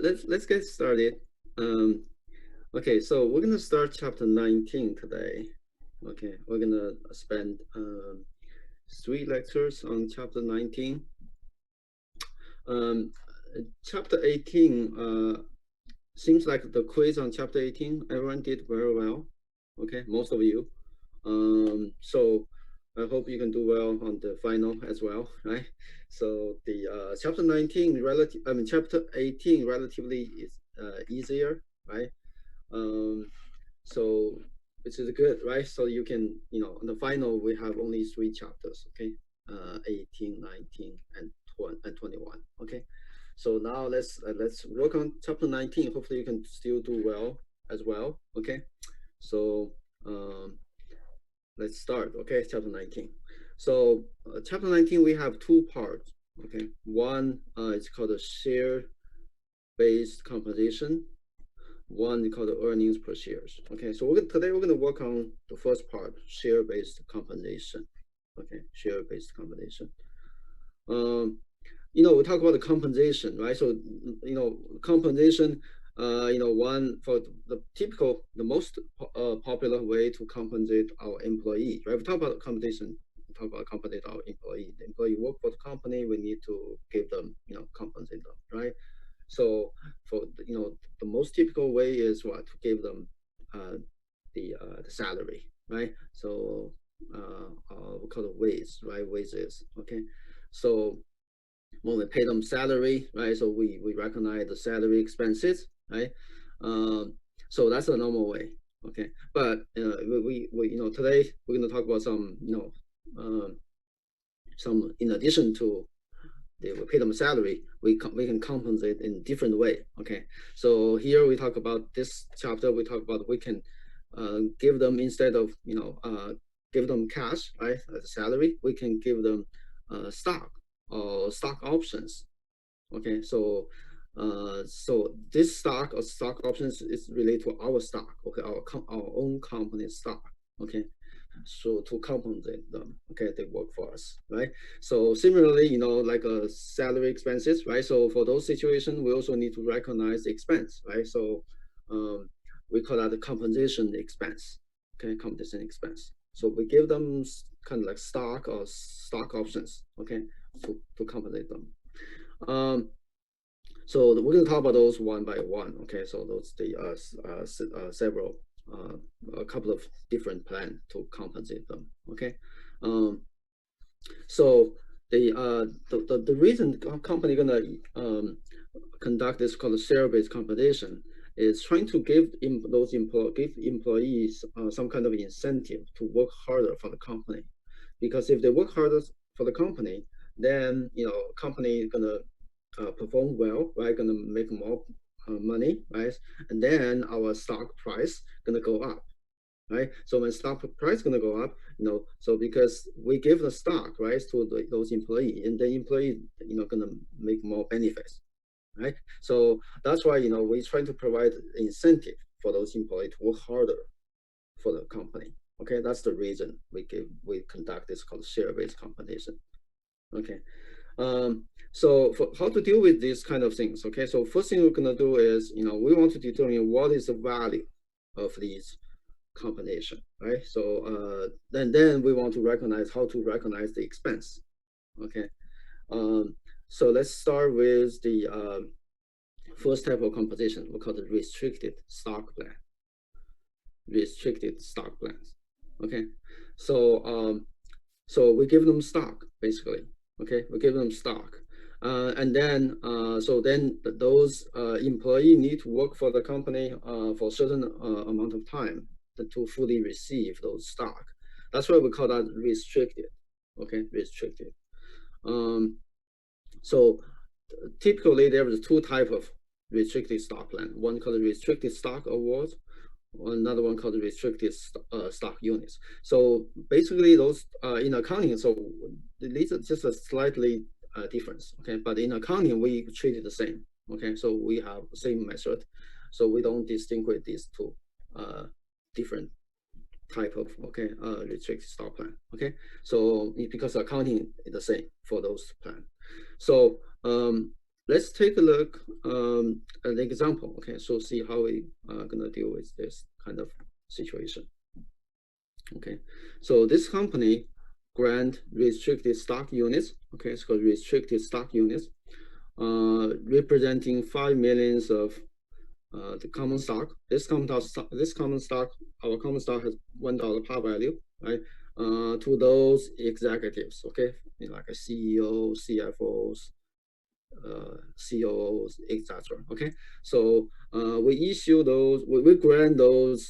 Let's get started. Um, okay, so we're gonna start chapter 19 today. Okay, we're gonna spend 3 lectures on chapter 19. Um, Chapter 18 seems like the quiz on chapter 18, everyone did very well. Okay, most of you. So I hope you can do well on the final as well, right? So the chapter 19 chapter 18 relatively is easier, right? Um, so which is good, right? So you can, on the final we have only 3 chapters, okay? 18, 19, and 21. Okay. So now let's work on chapter 19. Hopefully you can still do well as well. Okay. So um, let's start. Okay, chapter 19. So chapter 19 we have 2 parts. Okay, one is called a share based compensation. One is called the earnings per shares. Okay, so today we're going to work on the first part, share based compensation. Okay, share based compensation. Um, we talk about the compensation, right? So, compensation, one for the typical, the most popular way to compensate our employee, right? We talk about compensation, we talk about compensate our employee. The employee work for the company, we need to give them, compensate them, right? So, for the most typical way is what to give them uh, the salary, right? So, we call it wage, right? Wages, okay. So when we pay them salary, right? So we recognize the salary expenses, right? Um, so that's the normal way, okay. But today we're going to talk about some in addition to we pay them salary, we can compensate in different way, okay. So here we talk about this chapter. We talk about we can give them instead of give them cash, right, as a salary. We can give them stock or stock options. Okay, so this stock or stock options is related to our stock, okay, our own company stock, okay. So to compensate them, okay, they work for us, right? So similarly, like salary expenses, right? So for those situations, we also need to recognize the expense, right? So um, we call that the compensation expense, okay, compensation expense. So we give them kind of like stock or stock options, okay, to compensate them. Um, so we're going to talk about those one by one. Okay, so those the several a couple of different plans to compensate them. Okay, um, so the reason the company gonna conduct this called share-based compensation is trying to give employees some kind of incentive to work harder for the company, because if they work harder for the company, then company gonna perform well, right? Gonna make more money, right? And then our stock price gonna go up, right? So when stock price gonna go up, so because we give the stock, right, to those employee, and the employee, gonna make more benefits, right? So that's why we try to provide incentive for those employees to work harder for the company. Okay, that's the reason we conduct this called share-based compensation. Okay. So for how to deal with these kind of things, okay, so first thing we're gonna do is, we want to determine what is the value of these combination, right? So then we want to recognize how to recognize the expense, okay. So let's start with the first type of composition. We call it restricted stock plan. Restricted stock plans, okay. So so we give them stock basically, okay. We give them stock, and then so then those employee need to work for the company for a certain amount of time to fully receive those stock. That's why we call that restricted, okay, restricted. Um, so typically there is 2 type of restricted stock plan. One called restricted stock awards, another one called restricted stock units. So basically those in accounting, so these are just a slightly difference, okay? But in accounting, we treat it the same, okay? So we have the same method. So we don't distinguish these 2 different type of, okay, restricted stock plan, okay? So because accounting is the same for those plan. So let's take a look at an example. Okay, so see how we are gonna deal with this kind of situation. Okay, so this company grant restricted stock units. Okay, it's called restricted stock units, representing 5 millions of the common stock. This common stock, our common stock has $1 par value, right? To those executives, okay, like a CEO, CFOs, COOs, etc. Okay, so we issue those, we grant those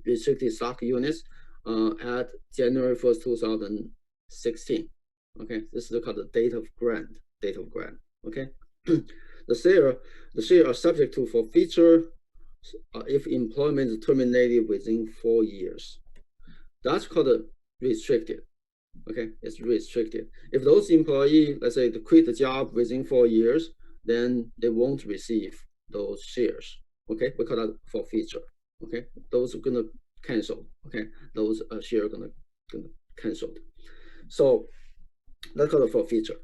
restricted stock units at January 1st, 2016. Okay, this is called the date of grant. Okay, the share are subject to forfeiture if employment is terminated within 4 years. That's called restricted. Okay, it's restricted. If those employees, let's say, they quit the job within 4 years, then they won't receive those shares. Okay, we call that forfeiture. Okay, those are gonna cancel. Okay, those shares are gonna canceled. So that's called a forfeiture.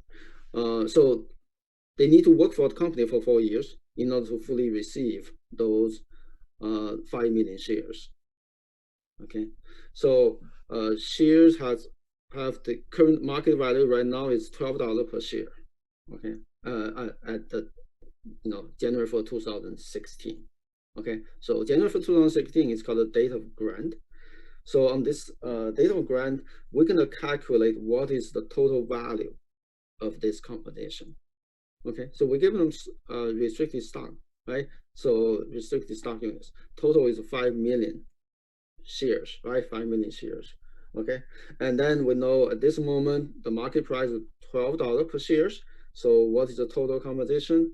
So they need to work for the company for 4 years in order to fully receive those 5 million shares. Okay, so shares have the current market value right now is $12 per share. Okay, at the January 4, 2016. Okay, so January 4, 2016 is called the date of grant. So on this date of grant, we're gonna calculate what is the total value of this compensation. Okay, so we give them restricted stock, right? So restricted stock units. Total is 5 million shares, right? 5 million shares. Okay, and then we know at this moment the market price is $12 per shares. So what is the total compensation?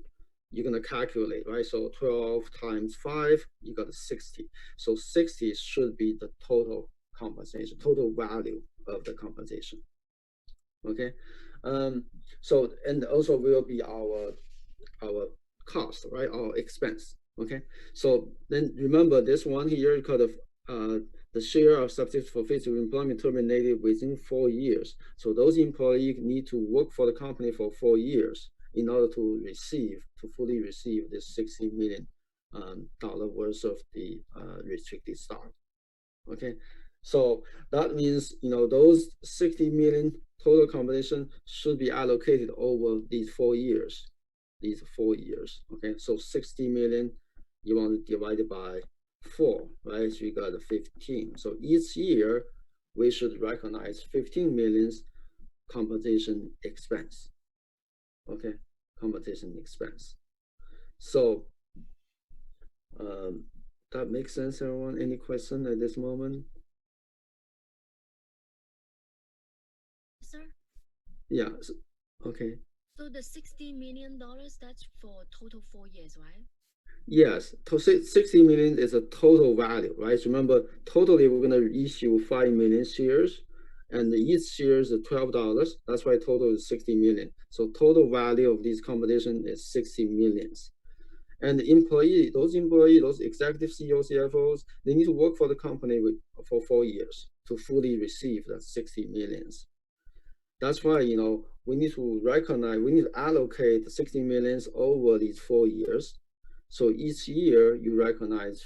You're gonna calculate, right? So 12 times 5, you got 60. So 60 should be the total compensation, total value of the compensation. Okay, so and also will be our cost, right? Our expense. Okay, so then remember this one here called the share of subject for physical employment terminated within 4 years. So those employees need to work for the company for 4 years in order to fully receive this $60 million worth of the restricted stock. Okay, so that means those 60 million total compensation should be allocated over these 4 years. Okay, so 60 million you want to divide it by 4, right? So you got 15. So each year we should recognize 15 millions compensation expense. Okay, compensation expense. So that makes sense, everyone? Any question at this moment? Sir? Yeah, okay. So the $60 million, that's for total 4 years, right? Yes, 60 million is a total value, right? Remember, totally we're gonna issue 5 million shares, and each share is $12. That's why total is 60 million. So total value of this compensation is 60 millions. And those executive CEOs, CFOs, they need to work for the company for 4 years to fully receive that 60 millions. That's why we need to allocate the 60 millions over these 4 years. So each year you recognize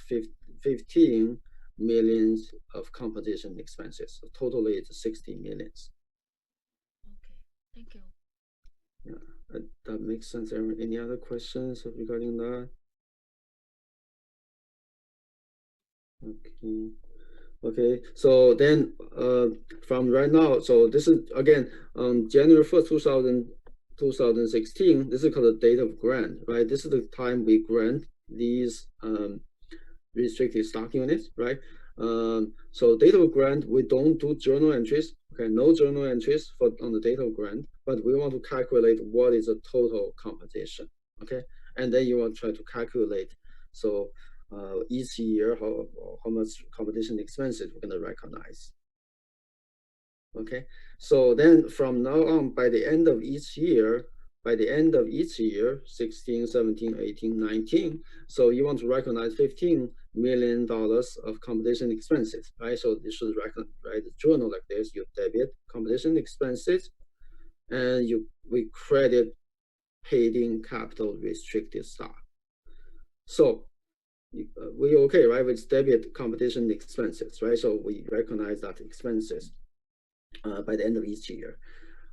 15 millions of compensation expenses. So totally it's 60 millions. Okay, thank you. Yeah, that makes sense. Any other questions regarding that? Okay. Okay, so then from right now, so this is again January 1st, 2016, this is called the date of grant, right? This is the time we grant these restricted stock units, right? So date of grant, we don't do journal entries, okay? No journal entries on the date of grant, but we want to calculate what is the total compensation, okay? And then you want to try to calculate, so each year how much compensation expenses we're going to recognize. Okay, so then from now on, by the end of each year, 16, 17, 18, 19, so you want to recognize $15 million of compensation expenses, right? So you should write a journal like this. You debit compensation expenses, and we credit paid-in capital restricted stock. So we okay, right, with debit competition expenses, right? So we recognize that expenses by the end of each year.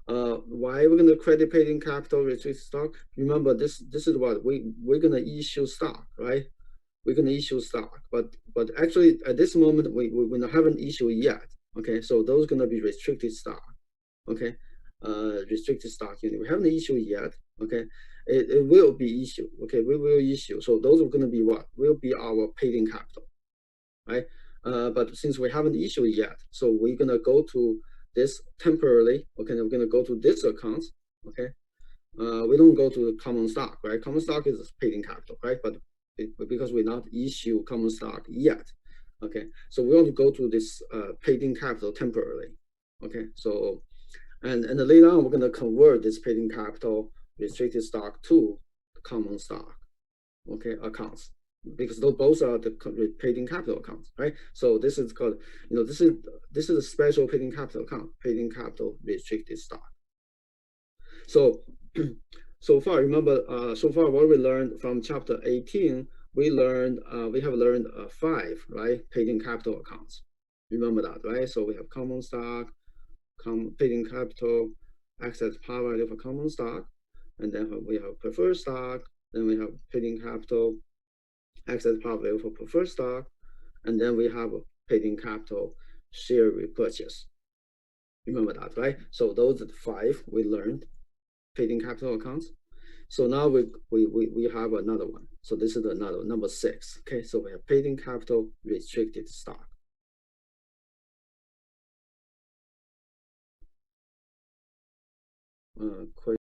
Why we're gonna credit paid-in capital restricted stock? Remember, this is what we're gonna issue stock, right? We're gonna issue stock, but actually at this moment we haven't issued yet. Okay, so those gonna be restricted stock. Okay, restricted stock unit. We haven't issued yet. Okay, it will be issued. Okay, we will issue. So those are gonna be what will be our paid-in capital, right? But since we haven't issued yet, so we're gonna go to this temporarily. Okay, we're gonna go to this account. Okay, we don't go to the common stock, right? Common stock is paid-in capital, right? But because we not issue common stock yet, okay, so we want to go to this paid-in capital temporarily. Okay, so and later on we're gonna convert this paid-in capital restricted stock to common stock, okay, accounts, because those both are the paid-in capital accounts, right? So this is called, this is a special paid-in capital account, paid-in capital restricted stock. So so far, remember, so far what we learned from chapter 18, we have learned 5, right, paid-in capital accounts. Remember that, right? So we have common stock, paid-in capital, excess par value for common stock, and then we have preferred stock, then we have paid-in capital, excess par value for preferred stock, and then we have paid-in capital share repurchase. Remember that, right? So those are the 5 we learned, paid-in capital accounts. So now we have another one. So this is another number 6. Okay, so we have paid-in capital restricted stock.